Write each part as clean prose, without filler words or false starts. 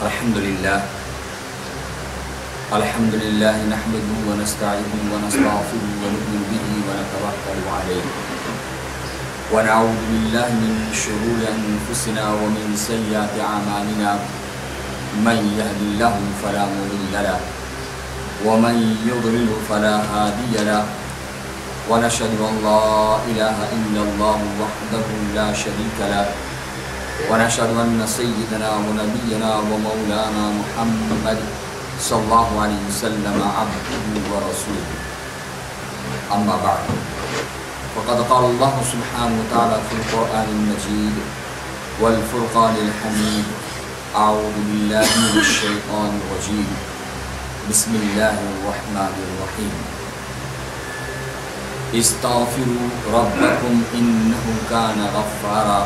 अल्हम्दुलिल्लाह अल्हम्दुलिल्लाह नहमदुहु व नस्तईनुहु व नस्तगफिरुहु व नु'मिनु बिही व नतवक्कलु अलैहि व नऊज़ु बिल्लाहि मिन शुरूरि अनफुसिना व मिन सय्यिआति अमालिना मन यहदिल्लाहु फला मुदिल्ल लहु व मन युद्लिल फला हादिय लहु व नशहदु अन ला इलाहा इल्लल्लाहु वहदहु ला शरीका लहु ونشهد أن سيدنا ونبينا ومولانا محمد صلى الله عليه وسلم عبده ورسوله أما بعد فقد قال الله سبحانه وتعالى في القرآن المجيد والفرقان الحميد أعوذ بالله من الشيطان الرجيم بسم الله الرحمن الرحيم استغفروا ربكم إنه كان غفارا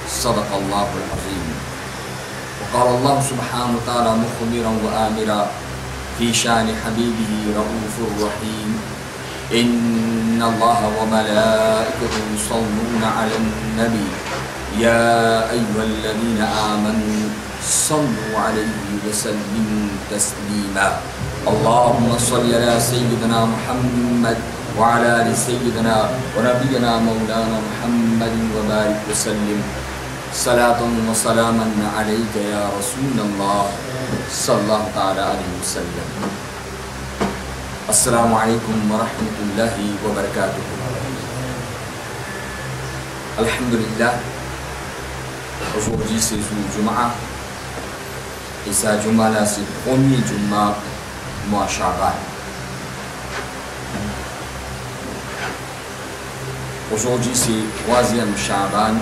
صدق الله العظيم وقال الله سبحانه وتعالى مخبرا وآمرا في شان حبيبه رؤوف رحيم إن الله وملائكته يصلون على النبي يا أيها الذين آمنوا صلوا عليه وسلموا تسليما اللهم صل على سيدنا محمد وعلى آل سيدنا ونبينا مولانا محمد وبارك وسلم صلاة وسلاما عليك يا رسول الله صلى الله تعالى عليه وسلم. السلام عليكم ورحمة الله وبركاته. Alhamdulillah, aujourd'hui c'est le Jumu'ah et ça Jumu'ah là c'est le premier Jumu'ah mois Sha'ban. Aujourd'hui c'est troisième Sha'ban.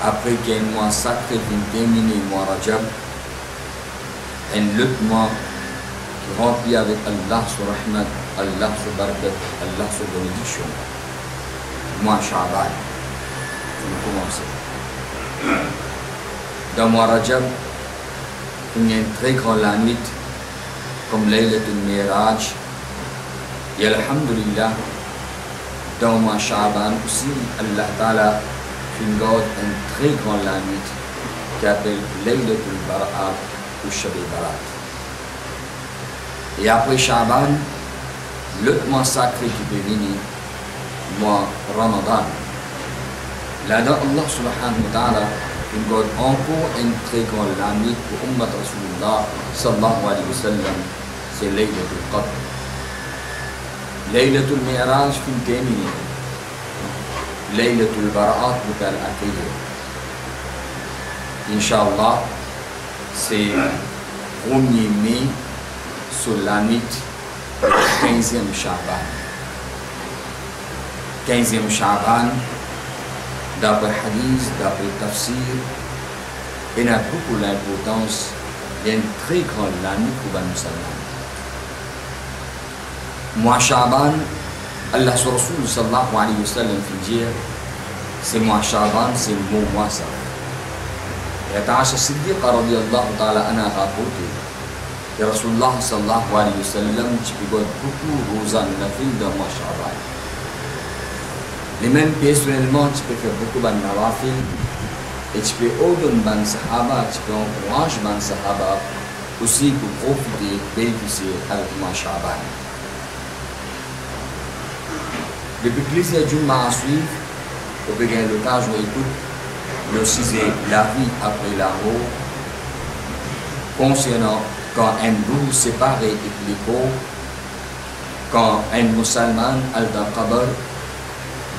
Après qu'un mois sacré vient terminer le mois Rajab, un autre mois qui remplit avec Allah sur Rahmat, Allah sur Barakat, Allah sur bénédiction. Mois Sha'ban, on commence. Dans le mois Rajab, il y a une très grande nuit, comme Laylatul Miraj. Et Alhamdulillah, dans le mois Sha'ban aussi, Allah Ta'ala garde une très grande nuit qui s'appelle Laylatul Barat ou Shab al-Barat. Et après Sha'ban, l'autre mois sacré qui peut venir, le mois Ramadan. Là-dedans, Allah subhanahu wa ta'ala garde encore une très grande nuit pour Ummat Rasulullah sallallahu alayhi wa sallam, c'est Laylatul Qadr. Laylatul Miraj finit terminé. Laylatul Barat بتاع الأخير إن شاء الله c'est 1er mai sur la nuit du 15e Sha'ban. 15e Sha'ban, d'après hadith, d'après tafsir, il a beaucoup l'importance d'une très grande nuit pour les musulmans. Mois Sha'ban, Allah sur Rasul sallallahu alayhi wa sallam fait dire c'est mois Sha'ban, c'est le bon mois ça. Et Aïcha Siddiqa radiyallahu ta'ala anha rapporté que Rasulullah sallallahu alayhi wa sallam tu peux voir beaucoup rosa nafil dans mois Sha'ban. Les mêmes personnellement tu peux faire beaucoup de nawafil et tu peux ordonner ban sahaba, tu peux encourager ban sahaba aussi pour profiter, bénéficier avec mois Sha'ban. Depuis plusieurs jours à suivre, vous pouvez gagner l'occasion d'écouter le sujet la vie après la mort, concernant quand un bout séparé et l'écho, quand un musulman al-Qabr,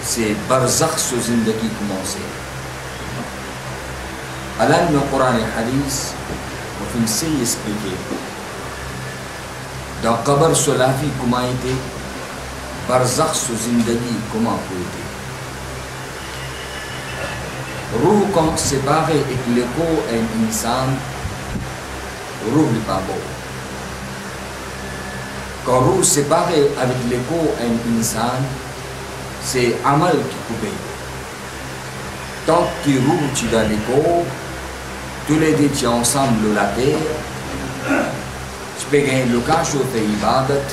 c'est barzakh sous zindagi commencé. Alors, le Coran et le Hadith, on fait expliquer. Dans le Qabr, sur la vie, comment était barzakh sous zindagi, comment peut être. Ruh quand séparé et l'écho un insan, ruh n'est pas beau. Quand ruh séparé avec l'écho un insan, c'est amal qui coupe. Tant que ruh tu dans l'écho, tous les deux tu ensemble la terre, tu peux gagner l'occasion de faire ibadat,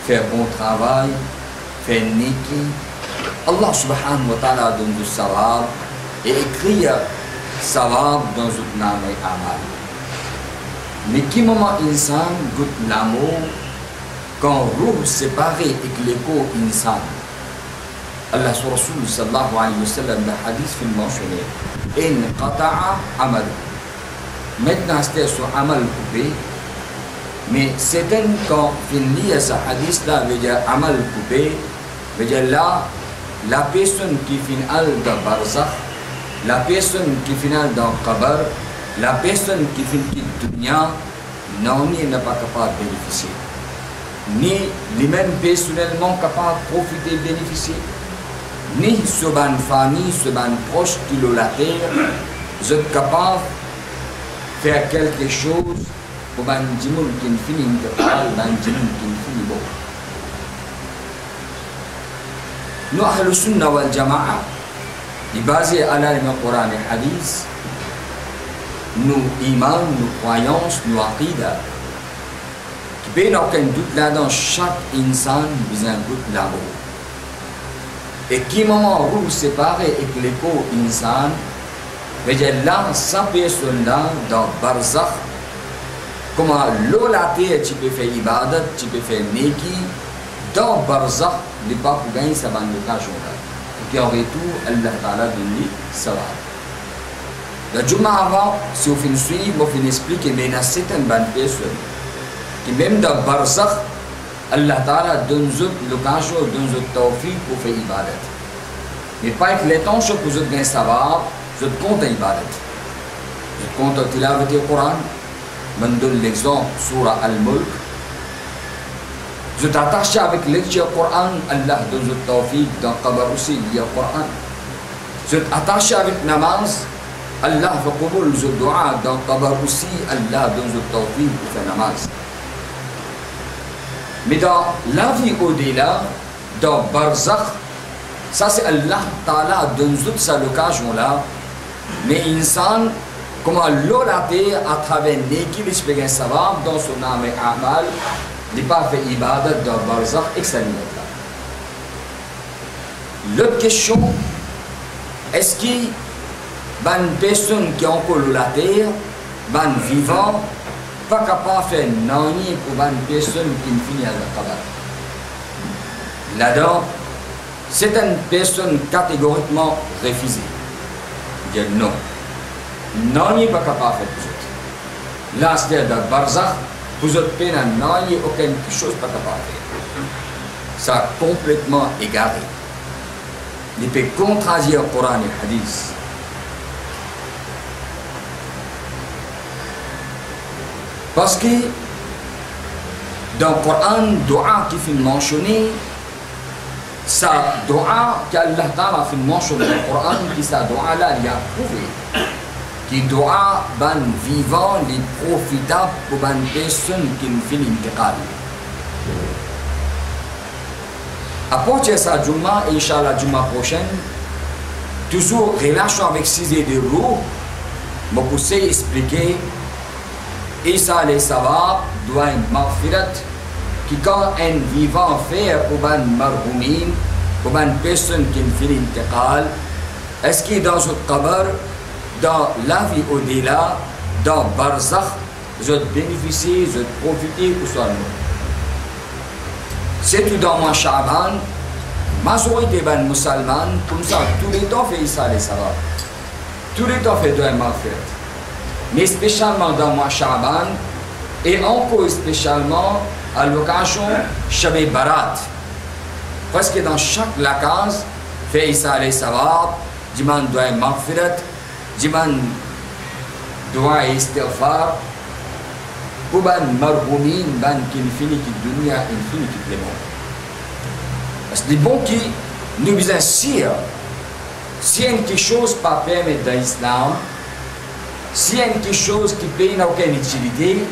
faire bon travail, faire niki. Allah subhanahu wa ta'ala donne du salam et écrire sawab dans un namai amal. Mais qui moment insan goûte l'amour quand ruh séparé et que l'écho insan. Allah sur Rasul sallallahu alayhi wa sallam le hadith fait mentionner in qata'a amal. Maintenant c'était sur amal coupé, mais c'est quand finit ce hadith là veut dire amal coupé, veut dire là la personne qui finale dans barzakh, la personne qui finale dans qabr, la personne qui finit dunya, non, n'est pas capable de bénéficier. Ni lui-même personnellement capable de profiter, bénéficier. Ni ce ban famille, ce ban proche qui l'ont la terre, vous êtes capable de faire quelque chose pour ban djimoun qui finit de parler, ban djimoun qui finit bon. Nous, Ahl Sunnah wal Jama'a, basé à la Coran et Hadith, nous iman, nous croyances, nous aqidah, qui peut aucun doute là-dedans, chaque insan a un doute là-haut. Et qui moment où séparé et que l'écho insan, veut dire là, sa personne là, dans barzakh, comment l'eau la terre, tu peux faire ibadat, tu peux faire neki, dans barzakh, les pas pour gagner sa bande d'occasion là. Et qui en retour, Allah Ta'ala dit, ça va. La Juma avant, si vous finissez suivre, vous finissez expliquer, mais il y a certaines bonnes personnes qui même dans barzakh, Allah Ta'ala donne l'occasion, donne le tawfiq pour faire ibadat. Mais pas avec les temps, pour vous gagner savoir, je compte ibadat. Je compte tilavat le Coran, je donne l'exemple, Surah Al-Mulk. Je t'attache avec lecture Coran, Allah donne le tawfiq, dans Qabr aussi, il y a Coran. Je t'attache avec namaz, Allah fait قبول le dua, dans Qabr aussi, Allah donne le tawfiq pour faire namaz. Mais dans la vie au-delà, dans barzakh, ça c'est Allah Ta'ala donne toute sa occasion-là. Mais insan, comment l'eau la terre à travers l'équipe, il peut savoir dans son âme et amal, il n'a pas fait ibadat dans barzakh, excellent. L'autre question, est-ce qu'il y a une personne qui a encore la terre, un vivant, pas capable de faire nani pour une personne qui finit à la tabac. Là-dedans, c'est une personne catégoriquement refusée. Dit non. Nani pas capable de faire pour autres. Là, c'est dans barzakh, vous autres peine à nani, aucune chose pas capable de faire. Ça a complètement égaré. Il peut contrarier le Coran et le Hadith. Parce que dans le Coran, dua qui fait mentionner, ça dua qu'Allah Ta'ala fait mentionner dans le Coran, qui sa dua là, il a prouvé. Qui dua ban vivant, les profitable pour ban personne qui ne fait l'intiqal. À partir de ça, Juma, Inch'Allah, Juma prochaine, toujours relation avec ces idées de roue, je vais pousser à expliquer. Isa les savab doit une maghfirat qui quand un vivant fait pour un marhoumin, pour une personne qui fait l'intiqal, est-ce qu'il est dans ce qabr, dans la vie au-delà, dans barzakh, je bénéficie, je profite ou soit non. C'est tout dans mon Sha'ban, majorité des musulmans, comme ça, tous les temps fait Isa les savab. Tous les temps fait doit une maghfirat. Mais spécialement dans le mois Sha'ban et encore spécialement à l'occasion Shab Barat. Parce que dans chaque lacase, fait Isa les savab, diman doit maghfirat, diman doit istighfar, pour ban marhoumin, ban qui finit qui dunya, infini qui le monde. Parce que les bons qui nous disent si il y a quelque chose pas permis dans l'islam, s'il y a quelque chose qui peut n'a aucune utilité,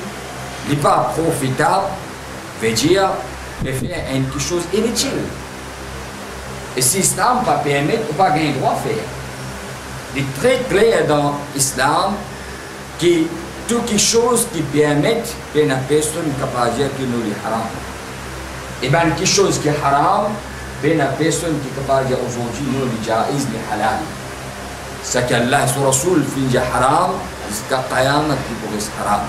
n'est pas profitable, veut dire de faire quelque chose inutile. Et si l'islam ne permet, on n'a pas le droit de faire. Il est très clair dans l'islam que toutes les choses qui permettent que la personne capable de dire que nous est haram. Et bien quelque chose qui est haram, la personne qui est capable de dire aujourd'hui nous est jaïz, est halal. ce qu'Allah et son Rasoul fin haram, jusqu'à Qayamat qui pourrait haram.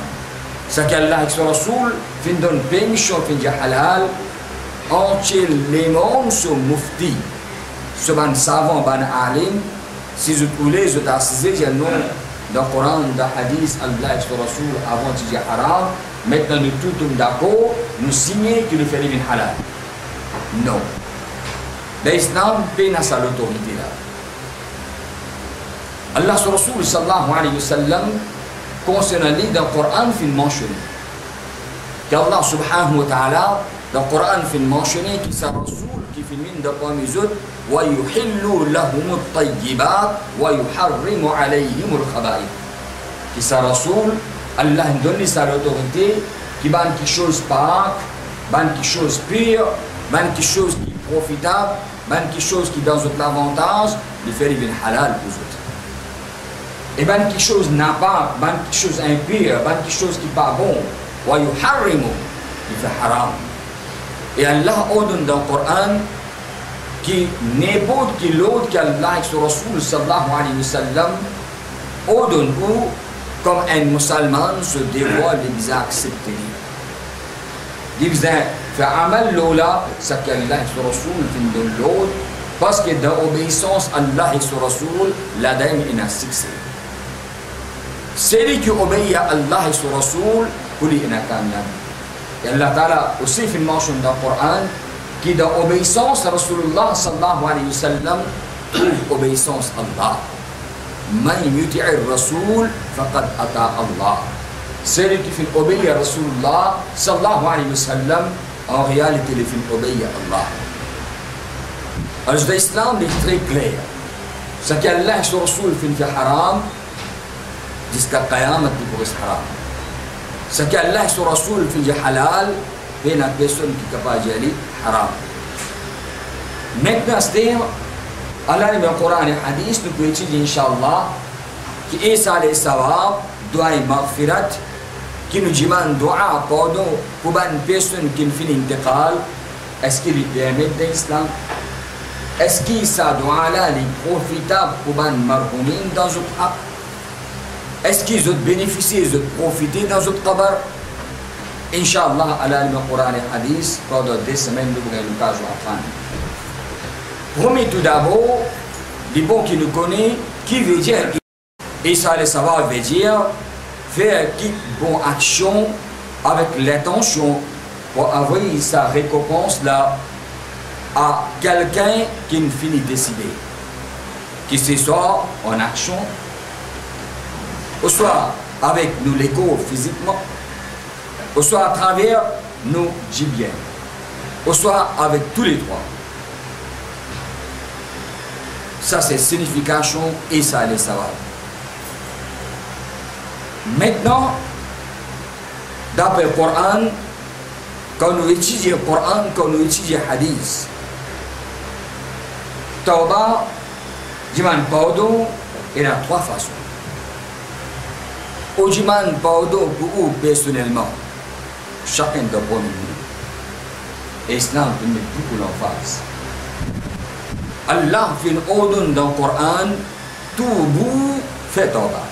Ce qu'Allah et son Rasoul fin donne permission fin halal, entier les mondes sont mufti. Ce ban savant, ban alim, si vous voulez, vous assisez, non, dans le Coran, dans le hadith, Allah et son Rasoul avant de dire haram, maintenant nous tous d'accord, nous signons qu'il le fait les halal. Non. L'Islam peine à sa l'autorité là. Allah sur Rasoul sallallahu alayhi wa sallam concernant lui dans le Coran fin mentionné qu'Allah subhanahu wa ta'ala dans le Coran fin mentionné qui sa Rasoul qui fin min de parmi eux wa yuhillu lahum at-tayyibat wa yuharrimu alayhim al-khaba'ith qui sa Rasoul Allah donne sa l'autorité qui ban quelque chose par ban quelque chose pire ban quelque chose qui est profitable ban quelque chose qui dans autre l'avantage de faire les halal pour eux. Et ben quelque chose n'a pas, ben quelque chose impur, ben quelque chose qui n'est pas bon, wa yuharrimu, il fait haram. Et Allah ordonne dans le Coran qui n'importe qui l'autre qu'Allah et son Rasoul sallallahu alayhi wa sallam ordonne où comme un musulman se dévoile et les accepter. Il fait amal lola, c'est qu'Allah et son Rasoul fin donne l'autre parce que dans l'obéissance à Allah et son Rasoul, l'adam est un succès. Celui qui obéit à Allah et son Rasoul, pour lui, il est kamyab. Et Allah Ta'ala aussi fait une mention dans le Coran qui dans l'obéissance à Rasulullah sallallahu alayhi wa sallam trouve obéissance à Allah. Man yuti'i Rasoul faqad ata Allah. Celui qui fait obéir à Rasulullah sallallahu alayhi wa sallam, en réalité, il fait obéir à Allah. Alors, l'islam est très clair. Ce qu'Allah et son Rasoul fait haram, jusqu'à Qayamat qui pourrait se haram. Ce qu'Allah et son Rasoul fait halal, il y a une personne qui est capable de dire haram. Maintenant, c'est-à-dire, Allah dans le Coran et le Hadith, nous pouvons étudier, Inch'Allah, qui Isa alayhi salam doit y maghfirat, qui nous demande doua, pardon, pour une personne qui fait l'intiqal, est-ce qu'il lui permet de l'islam? Est-ce qu'il sa doua-là est profitable pour une marhoumin dans notre haq? Est-ce qu'ils ont bénéficié, ils ont profité dans notre tabar? Inch'Allah, Allah le Coran et le Hadith, pendant des semaines, nous aurons l'occasion d'apprendre. Premier tout d'abord, les bons qui nous connaissent, qui veut dire, et ça le savoir veut dire, faire qui bonne action avec l'intention pour avoir sa récompense là à quelqu'un qui ne finit de décider. Que ce soit en action, ou soit avec nous l'écho physiquement, ou soit à travers nos gibiens, ou soit avec tous les trois. Ça c'est signification et ça les savoir. Maintenant, d'après le Coran, quand nous étudions le Coran, quand nous étudions le Hadith, Tawba, Jiman Pardon, il y a trois façons. Au Jiman Pardon, pour vous personnellement, chacun d'entre nous, l'Islam peut mettre beaucoup l'emphase. Allah fait une ordre dans le Coran, tout vous fait Tawba.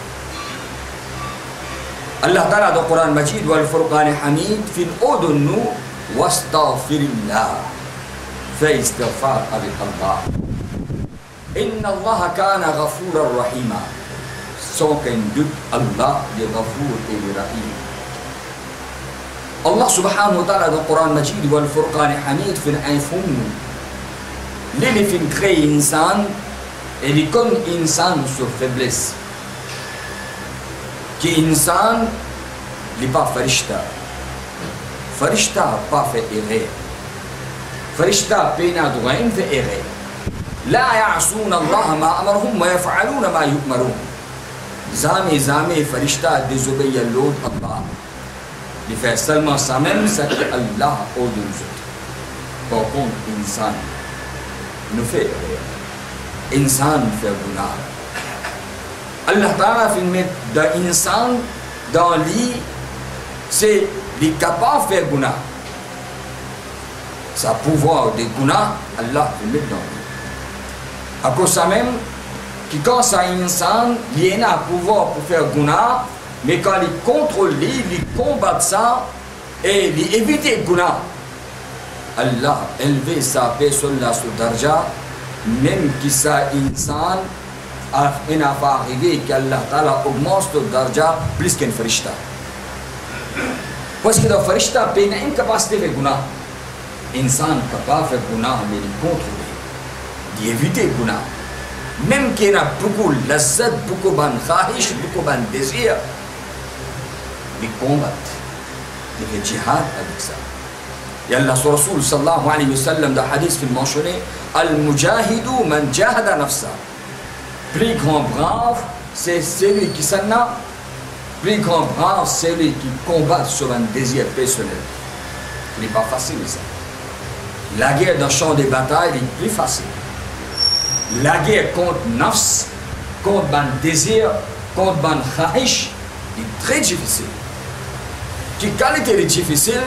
Allah Ta'ala dans le Coran Majid wal Furqan Hamid fait une ordre nous, wastaghfirillah, fait istighfar avec Allah. Inna Allah kana ghafuran rahima. Sans qu'un doute, Allah est ghafour et rahim. Allah subhanahu wa ta'ala dans le Coran Majid wal Furqan Hamid fait un fond. Les films créent insan et les comme insan sur faiblesse. Qui insan n'est pas farishta. Farishta pas fait erreur. Farishta peina droit fait erreur. لا يعصون الله ما أمرهم ويفعلون ما يؤمرون. Jamais farishta désobéit à l'autre Allah. Il fait seulement ça même ce que Allah ordonne. Par contre, insan nous fait erreur. Insan fait guna. Allah Ta'ala fait mettre d'insan dans lui, c'est les capables de faire guna. Sa pouvoir de guna, Allah fait mettre dans lui. À cause de ça même, que quand ça insan, il a pouvoir pour faire guna, mais quand il contrôle, il combat ça et il évite guna. Allah élevé sa personne là sur darja, même que ça insan, il n'a pas arrivé qu'Allah Ta'ala augmente le darja plus qu'un farishta. Parce que le farishta a une capacité de guna. Insan capable de faire guna, mais il contrôle, d'éviter guna. Même qu'il y a beaucoup de lazzat, beaucoup de khahish, beaucoup de désir, ils combattent. Il fait jihad avec ça. Et Allah Rasul sallallahu alayhi wa sallam dans le hadith qui mentionné Al-Mujahidu man jahada nafsa. Plus grand brave, c'est celui qui s'en a. Plus grand brave, c'est celui qui combat sur un désir personnel. Ce n'est pas facile ça. La guerre dans le champ des batailles est plus facile. La guerre contre nafs, contre ban désir, contre ban khahish, est très difficile. Quelle qualité est difficile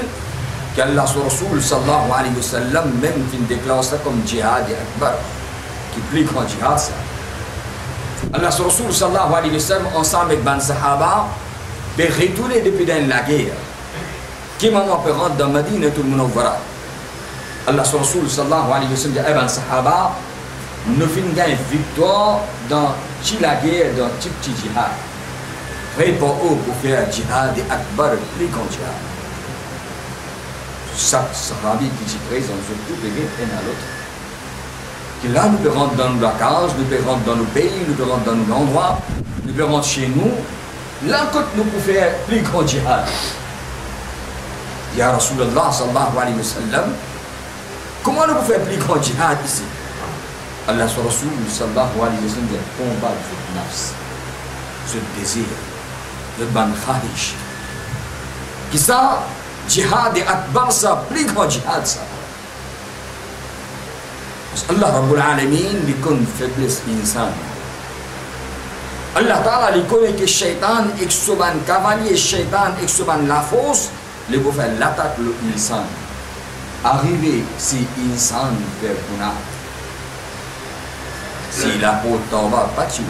qu'Allah Rasul sallallahu alayhi wa sallam même qui déclare ça comme jihad akbar, qui est plus grand jihad ça. Allah Rasul sallallahu alayhi wa sallam ensemble avec ban sahaba peut retourner depuis dans la guerre. Qui maman peut rentrer dans Madinatul Munawwara. Allah Rasul sallallahu alayhi wa sallam dit ban sahaba nous finissons une victoire dans la guerre, dans le jihad. Prêt pour eux pour faire jihad akbar, le plus grand jihad. Chaque sahabi qui s'y présente, surtout les uns à l'autre. Que là, nous pouvons rentrer dans la case, nous pouvons rentrer dans nos pays, nous pouvons rentrer dans nos endroits, nous pouvons rentrer chez nous. Là, quand nous pouvons faire le plus grand jihad. Ya Rasulallah sallallahu alayhi wa sallam, comment nous pouvons faire le plus grand jihad ici? Allah sur Rasul sallallahu alayhi wa sallam dit combat ce nafs, ce désir, le ban khahish. Qui ça, jihad et akbar ça, plus grand jihad ça. Parce que Allah Rabbul Alamin lui connaît faiblesse insan. Allah Ta'ala lui connaît que shaitan et que cavalier shaitan et que la force, il faut faire l'attaque de l'insan. Arriver si insan fait guna. Si la peau tauba pas tuer.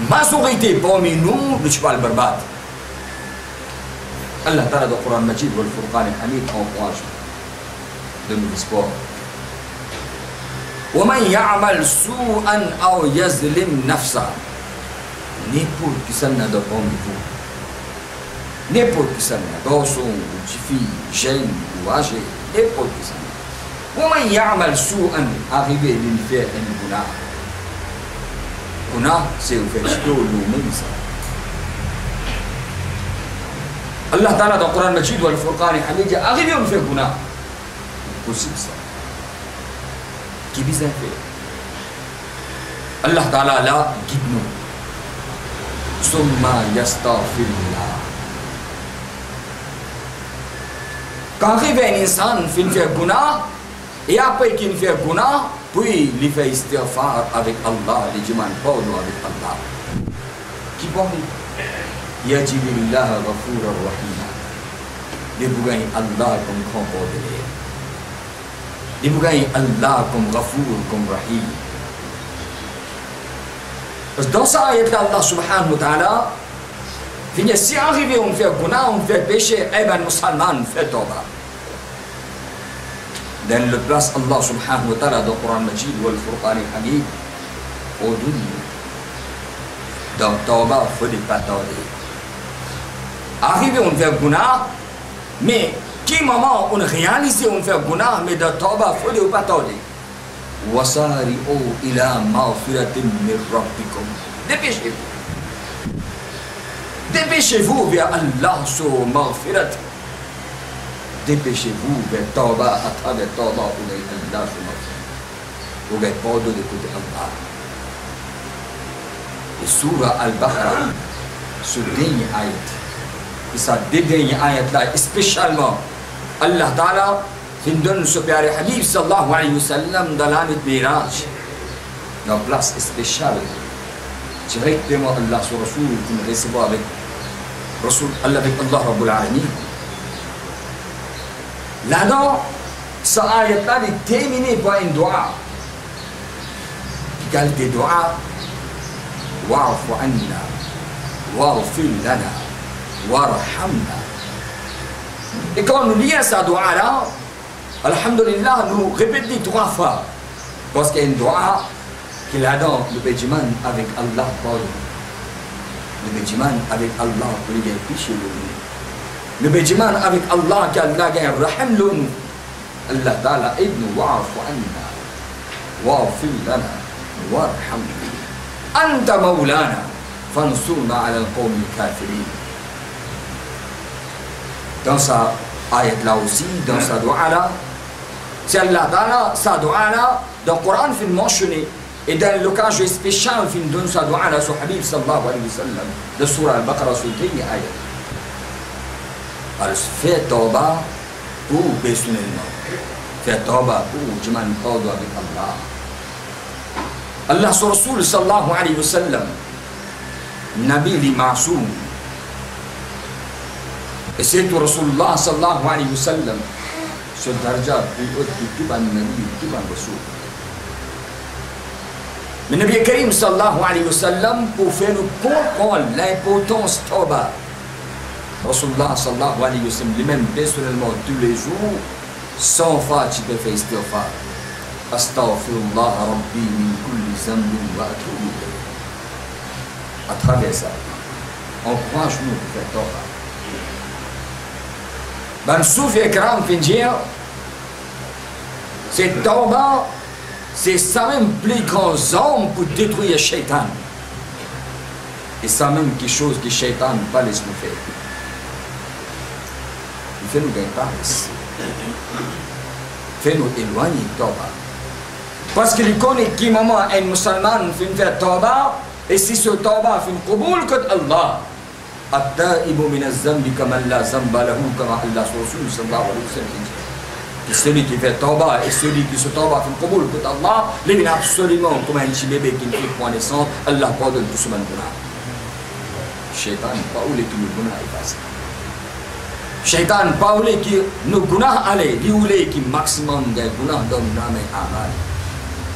Majorité parmi nous ne pas le barbade. Allah Ta'ala dans le Coran Majid ou le Furqan al-Hamid encourage de nos espoirs. وَمَنْ يَعْمَلْ سُوءًا أَوْ يَظْلِمْ نَفْسَهُ. N'importe qui s'en a de parmi vous. N'importe qui s'en a, garçon, ou fille, jeune ou âgé, n'importe qui s'en a. ومن يعمل سوءا arriver à lui faire un guna. Guna, c'est au fait nous-mêmes ça. Allah Ta'ala dans le Coran Majid ou le Furqan al-Hamid dit arriver à lui faire guna. Possible ça. Qui bizarre fait. Allah Ta'ala là guide-nous. Summa yastaghfirullah. Quand arrive un insan fait faire guna, et après qu'il fait guna, puis il fait istighfar avec Allah, il dit pardon avec Allah. Qui parle? Yajibillah ghafura rahima. Il bougagne Allah comme grand pardonneur. Il bougagne Allah comme ghafour, comme rahim. Parce que dans ça, il y a Allah subhanahu wa ta'ala, si arrivé on fait guna, on fait péché, eh ben musulman fait tawbah. Dans le place Allah subhanahu wa ta'ala dans le Coran Majid ou le Furqan al-Hamid, au dunya, dans Tawbah, il faut des pataudés. Arrivé, on fait guna, mais qui moment on réalise on fait guna, mais dans Tawbah, il faut des pataudés. وَسَارِعُوا إِلَى مَغْفِرَةٍ مِّن رَبِّكُمْ. Dépêchez-vous. Dépêchez-vous vers Allah sur maghfirat. Dépêchez-vous vers Tawbah à travers Tawbah ou vers Allah sur maghfirat. Ou vers pardon de côté Allah. Et Surah Al-Baqarah, ce dernier ayat, et sa dernière ayat là, spécialement, Allah Ta'ala, qui donne ce père Habib sallallahu alayhi wa sallam dans l'année de Miraj, dans place spéciale. Directement Allah sur Rasul, qui me recevra avec Rasul, Allah avec Allah Rabbul Alamin. Là-dedans, ce ayat-là est terminé par une dua. qualité dua, wa'fu anna, waghfir lana, warhamna. Et quand nous lisons ce dua-là, alhamdulillah, nous répétons 3 fois. Parce qu'il y a une dua qu'il a dans le béjiman avec Allah pour le béjiman avec Allah pour les péchés de nous. Le béjiman avec Allah qu'Allah gagne rahim nous. Allah ta'ala ibn wa'fu anna, waghfir lana, warhamna. Anta maulana, fansurna ala al-qawmi al-kafirin. Dans sa ayat là aussi, dans sa dua là, c'est Allah Ta'ala, sa dua là, dans le Coran, il mentionné, et dans l'occasion spéciale, il donne sa dua là, sur Habib sallallahu alayhi wa sallam, de Surah Al-Baqarah, sur le ayat. Alors, fais tawba pour personnellement, fais tawba pour jiman tawba avec Allah. Allah sur Rasul sallallahu alayhi wa sallam, Nabi li ma'soum. Et c'est tout Rasulullah sallallahu alayhi wa sallam sur darja plus haute que tout un Nabi, tout un Rasul. Le Nabi Karim sallallahu alayhi wa sallam pour faire nous comprendre l'importance de Tawba. Rasulullah sallallahu alayhi wa sallam lui-même personnellement tous les jours, 100 fois tu peux faire istighfar. Astaghfirullah rabbi min kulli zambin wa atubu ilayh. À travers ça, encourage-nous pour faire Tawba. Ben Soufi Ekram fait dire, c'est Tawba, c'est ça même plus grand homme pour détruire le shaitan. Et ça même quelque chose que le shaitan ne pas laisser nous faire. Il fait nous gagner par ici. Il fait nous éloigner de Tawba. Parce qu'il connaît qui moment un musulman fait faire Tawba, et si ce Tawba fait une qaboul que Allah. التائب من الذنب كمن لا ذنب له كما Allah Rasul sallallahu alayhi wa sallam. Et celui qui fait tawba et celui qui se tawba fait le qaboul pour Allah, il est absolument comme un petit bébé qui ne fait point naissance, Allah pardonne tout ce guna. Shaitan pas où les qui nous guna effacent. Shaitan pas où les qui nous guna aller, lui où les qui maximum des guna dans l'âme et amal.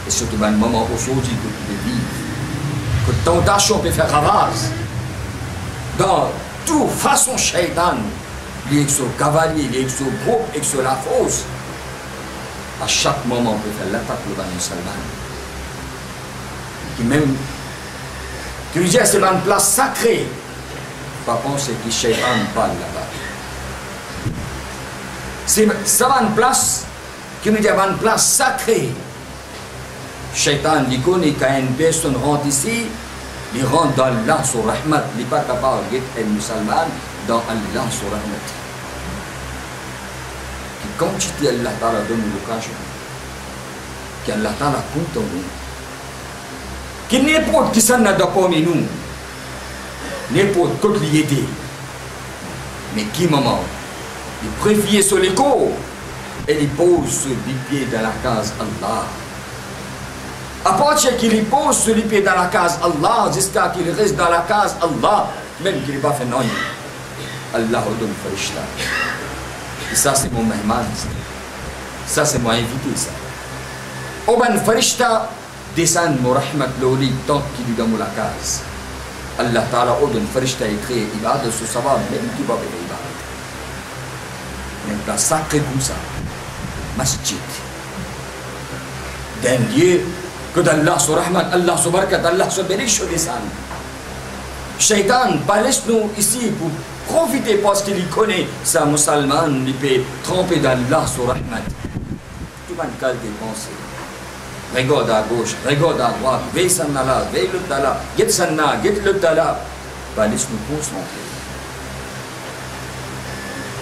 Et surtout dans le moment aujourd'hui que tu peux vivre, que tentation peut faire ravage. Dans toute façon, shaitan, il est sur le cavalier, il est sur le groupe, il est sur la fosse. À chaque moment, on peut faire l'attaque de le musulman. Qui même, tu lui dis, c'est une place sacrée. Par contre, c'est que shaitan parle là-bas. C'est une place, qui me dit, une place sacrée. Shaitan, il connaît quand une personne rentre ici, il rentre dans Allah sur Rahmat, il n'est pas capable d'être un musulman dans Allah sur Rahmat. Quand tu dis Allah Ta'ala donne l'occasion, qu'Allah Ta'ala compte en nous, qu'il n'importe qui s'en a d'accord avec nous, n'importe quoi qui l'aider, mais qui moment, il prévient sur l'écho et il pose sur les pieds dans la case Allah. À partir qu'il pose sur les pieds dans la case Allah, jusqu'à qu'il reste dans la case Allah, même qu'il n'est pas fait non. Allah donne farishta. Et ça c'est mon mehman. Ça c'est mon invité ça. Oban farishta descend mon rahmat l'oli tant qu'il est dans la case. Allah Ta'ala donne farishta et crée ibad sur sa va même qui va faire ibad. Il y a un place sacré comme ça. Masjid. D'un lieu que d'Allah sur Rahmat, Allah sur Barakat, Allah sur Berish descend. Shaitan, pas laisse-nous ici pour profiter parce qu'il connaît sa musulman, il peut tromper d'Allah sur Rahmat. Tout le monde a des pensées. Regarde à gauche, regarde à droite, veille sanna là, veille le tala, get sanna, get le tala. Pas laisse-nous concentrer.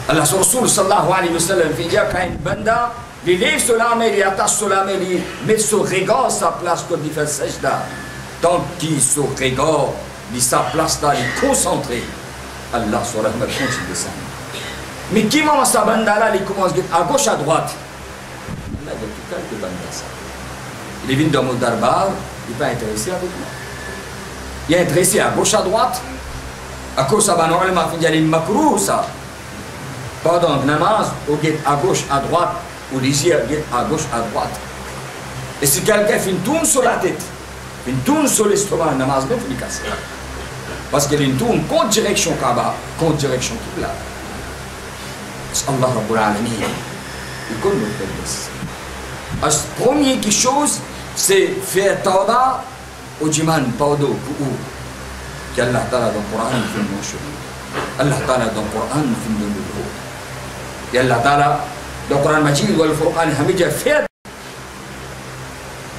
Allah sur Rasul sallallahu alayhi wa sallam fait dire qu'un banda, il lève sur la mer, il attache sur la mer, il met sur regard sa place quand il fait sajda. Tant qu'il sur regard, il sa place là, il est concentré. Allah sur la mer continue de ça. Mais qui m'a sa banda là, il commence à gauche, à droite. Allah il y a tout quelques bandas ça. Il est venu dans mon darbar, il n'est pas intéressé avec moi. Il est intéressé à gauche, à droite. À cause de ça, il y a des makrouh ça. Pendant le namaz, on est à gauche, à droite, ou les yeux à gauche, à droite. Et si quelqu'un fait une tourne sur la tête, Une tourne sur l'estomac, namaz même faut casser. Parce qu'elle tourne contre direction Kaaba, contre direction Qibla. Allah Rabbul Alamin. Il connaît notre faiblesse. La première chose, c'est faire tawba au jiman, pardon, pour qu'Allah Ta'ala dans le Coran fait mon chemin. Allah Ta'ala dans le Coran fait mon chemin. Et Allah Ta'ala dans le Coran Majid ou le Furqan Hamidja fait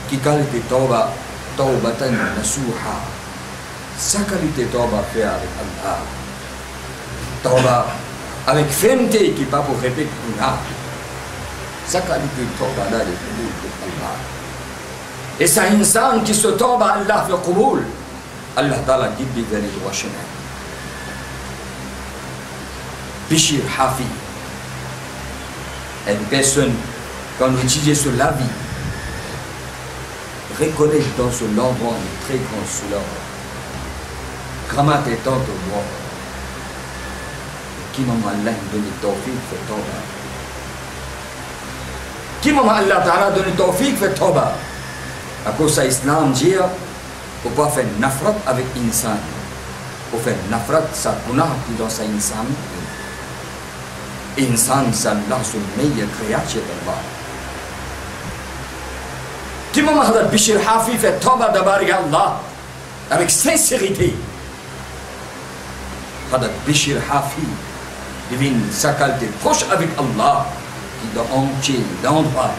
qui qualité tawba, tawbatan nasuha. Sa qualité tawba fait avec Allah. Tawba avec fente qui pas pour répéter Kuna. Sa qualité tawba là de Allah. Et ça insan qui se tombe à Allah fait Qubul. Allah Ta'ala guide vers les droits chemins. Bishir Hafi. Une personne, quand on étudie sur la vie, reconnaît dans ce endroit une très grande souleur. Gramat est tant au droit. Qui m'a Allah donné tawfiq fait tawba. Qui m'a Allah Ta'ala donné tawfiq fait tawba. À cause de l'islam dit, on ne peut pas faire nafrat avec l'insan. On fait nafrat, ça punah qui dans sa insan. Insan, c'est Allah, c'est le meilleur créature d'Allah. Qui m'a dit, Bishir Hafi fait tawba d'abord Allah avec sincérité. Bishir Hafi devient sa qualité proche avec Allah qui dans entier, l'endroit.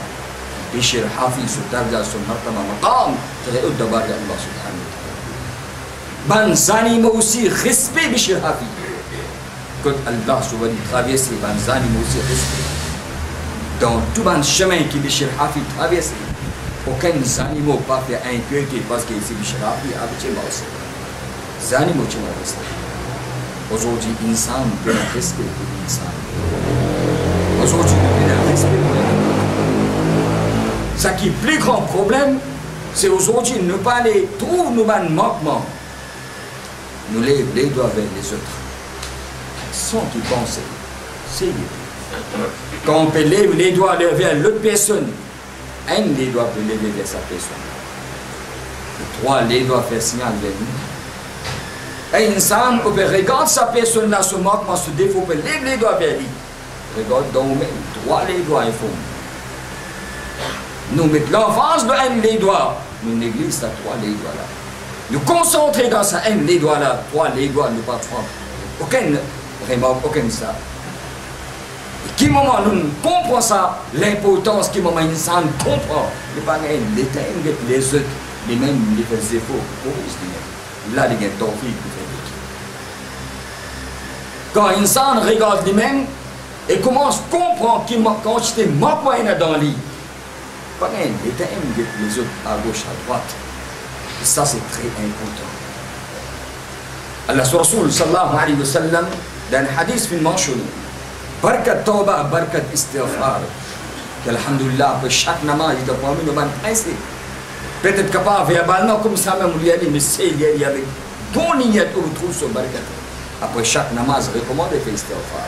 Bishir Hafi se tarda sur martaba maqam très haut d'abord Allah subhanahu wa ta'ala. Ban zani mais aussi respect Bishir Hafi. Quand Allah subhanahu wa ta'ala traverse ban zani mais aussi respect. Dans tout ban chemin qui Bishir Hafi traverse, aucun zani mot pas fait inquiéter parce que c'est Bishir Hafi habituellement aussi. Zani mot tu m'as resté. Aujourd'hui, insan peut respect pour l'insan. Aujourd'hui, il y a un respect pour l'insan. Ce qui est le plus grand problème, c'est aujourd'hui ne pas aller trouver nos manquements. Nous lèvons les doigts vers les autres. Sans qu'ils pensent. C'est quand on peut lever les doigts vers l'autre personne, un des doigts peut lever vers sa personne. Trois, les doigts faire signal vers nous. Et insan, on peut regarder sa personne là, ce manquement, ce défaut, on peut lever les doigts vers lui. Regarde dans nous-mêmes, droit les doigts et fond. Nous mettons l'enfance de haine les doigts, nous négligeons trois les doigts là. Nous concentrer dans sa haine les doigts là, trois les doigts, nous pas trois. Aucune remarque, aucun ça. Et qui moment nous comprenons ça, l'importance qui moment insan comprend, les pas les thèmes, les autres, les mêmes, les faits défauts, là il y a un tawfiq. Quand insan regarde lui-même et commence à comprendre qu'il quand j'étais mort dans le lit. Pas les thèmes, les autres à gauche, à droite. Et ça, c'est très important. Allah Rasul sallallahu alayhi wa sallam, dans un hadith fin mentionné, Barkat tawba, barkat istighfar. Alhamdulillah, après chaque namaz, il doit prendre une bonne principe. Peut-être capable, verbalement, comme ça, même, il y a des messieurs, il y a des bons lignes qu'on retrouve sur barkat. Après chaque namaz, recommande de faire istighfar.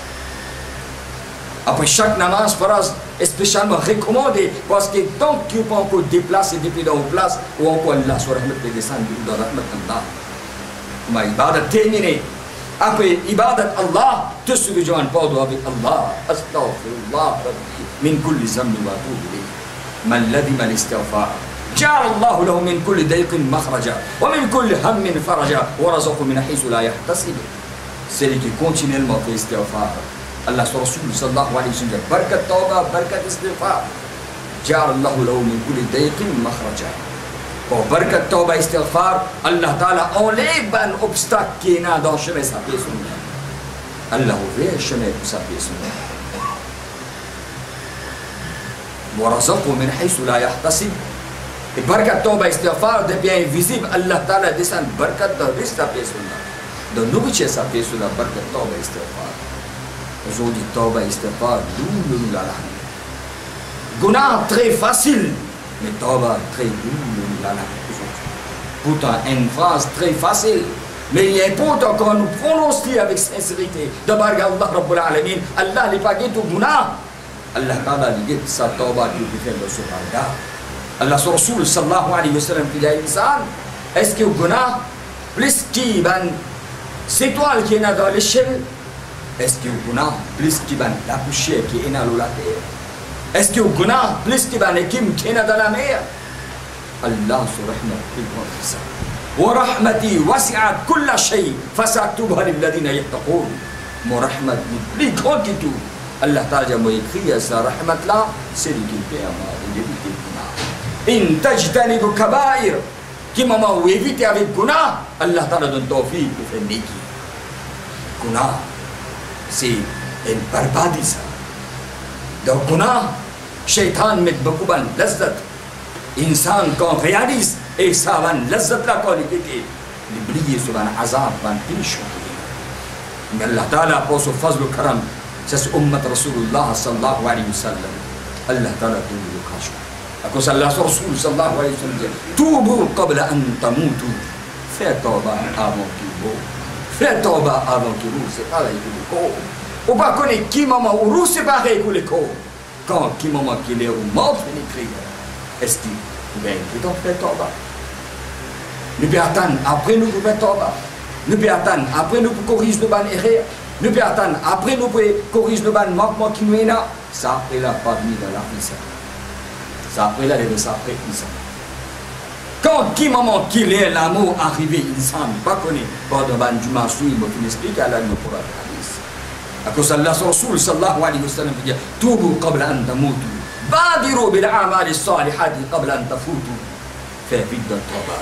Après chaque namaz, phrase spécialement recommandée parce que tant qu'il peut encore déplacer depuis dans une place ou encore Allah sur Rahmat de descendre dans Rahmat Allah. Ma ibadat terminée. Après ibadat Allah, te se rejoindre pardon avec Allah. Astaghfirullah Rabbi min kulli zambi wa atubu ilayh. Man ladima al-istighfar. جعل الله له من كل ضيق مخرجا ومن كل هم فرجا ورزقه من حيث لا يحتسب. Celui qui continuellement fait istighfar. Allah Rasul sallallahu alayhi wa sallam barkat tawba barkat istighfar ja'ala Allahu lahu min kulli dayqin makhraja. Pour barkat tawba istighfar, Allah Ta'ala enlève un obstacle qui est dans le chemin sa personne. Allah ouvre le chemin pour sa personne. Wa razaqahu min haythu la yahtasib. Et barkat tawba istighfar devient invisible. Allah Ta'ala descend barkat dans sa personne. Dans nourriture sa personne barkat tawba istighfar. Aujourd'hui, tawba istighfar, nous la Guna très facile, mais tawba très la Pourtant, une phrase très facile, mais il est important quand nous prononçons avec sincérité. D'abord, Allah Rabbul Alamin, Allah n'est pas tout guna. Allah Ta'ala dit que sa tawba qui peut faire le subhanallah. Allah Rasul sallallahu alayhi wa sallam, il y a insan, Est-ce que guna plus qui ban c'est toi qui est dans l'échelle? Est-ce que guna plus qui ban la poussière qui est dans la terre? Est-ce que guna plus qui ban ékim qui est dans la mer? Allah subhanahu wa ta'ala ورحمتي وسعت كل شيء فسأكتبها للذين يتقون. Mon rahmat est plus grand que tout. Allah Ta'ala m'a écrit sa rahmat là, c'est lui qui permet d'éviter le guna. In tajtanibu kabair, qui m'a évité avec guna, Allah Ta'ala donne tawfiq pour faire neki. Guna, c'est une barbarie ça. Donc guna, shaitan met beaucoup de lazzat. Insan quand réalise et ça va lazzat la qualité, l'oublier sur un azab, un punition. Mais Allah Ta'ala pour son fazl karam, c'est ummat Rasulullah sallallahu alayhi wa sallam. Allah Ta'ala tout le cache. À cause Allah Rasul sallallahu alayhi wa sallam, toubu qabla an tamutu. Faites tauba avant qu'il meure. Faites tauba avant qu'il meure. C'est pareil que le corps. On va connaître qui maman ou rou c'est pareil que le corps. Quand qui maman qu'il est ou mort pénétré. Est-ce qu'il ben qui t'en fait tauba? Nous pouvons attendre après nous pouvons tauba. Nous pouvons attendre après nous pouvons corriger nos bonnes erreurs. Nous pouvons attendre après nous pouvons corriger nos bonnes manquements qui nous est là. Ça après là pas venir dans la vie. Ça après là les ça après ça. Quand qui maman qui est l'amour arrivé ensemble pas connaît pas de ban du massou il m'a expliqué à la nous pour la hadith. À cause Allah Rasul sallallahu alayhi wa sallam dit tubu qabla an tamutu. Badiru bil a'mal as-salihati qabla an tafutu. Faites vite dans tauba.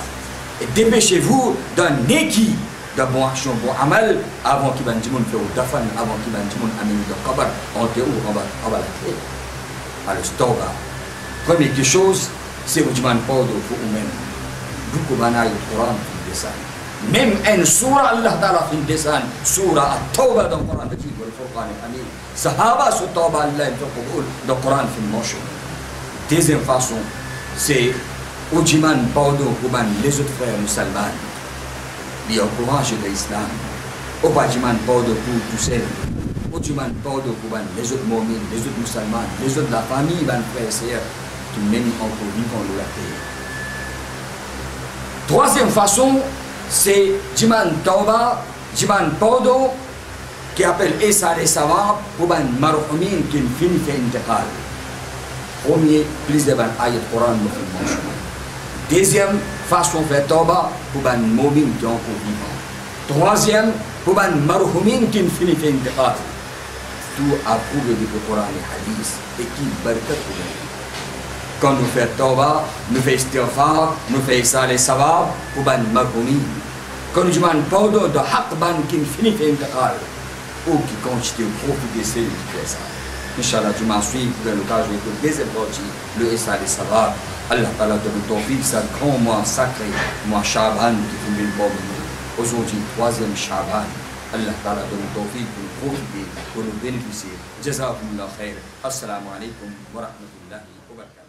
Et dépêchez-vous d'un neki de bon action, bon amal, avant qu'il y ait un fait au dafan, avant qu'il y ait un amène de kabar, en théorie, on va la créer. Alors, tauba. Première chose, c'est que tu m'en parles de vous-même. Beaucoup de gens au Coran font des dessin. Même un surah, Allah Ta'ala fait des dessin, surah at-tauba dans le Coran, le Furqan al-Hamid. Sahaba sur tauba, Allah fait dans le Coran fait moche. Deuxième façon, c'est Ujiman Paudo Kuban, les autres frères musulmans, ils encouragent l'islam. Ujiman Paudo pour tout seul. Ujiman Paudo Kuban, les autres moumines, les autres musulmans, les autres de la famille, van frères et sœurs, qui même encore vivent la terre. Troisième façon, c'est Jiman Tauba, Jiman Paudo, qui appelle Issa les savants, Kuban Maroumin, qui finit fait intégrale. Premier, plus de ban ayat Coran, nous faisons. Deuxième, façon de faire tauba pour les moumines qui sont encore vivants. Troisième, pour les marouhoumin qui ne finissent pas d'intégrate. Tout approuvé du Coran et Hadith et qui barkat pour nous. Quand nous faisons tauba, nous faisons istighfar, nous faisons les savab pour les marouhoumin. Quand nous demandons pardon de haqban qui ne finit pas d'intégrate ou qui continue de profiter de ceux qui font ça. Inch'Allah, tu m'en suis pour l'occasion de deuxième partie, le Issa les savab. Allah Ta'ala donne tawfiq, c'est un grand mois sacré, mois Shaban qui fait le bon moment. Aujourd'hui, troisième Shaban. Allah Ta'ala donne tawfiq pour nous profiter, pour nous bénéficier. Jazakumullah khair. Assalamu alaikum wa rahmatullahi wa barakatuh.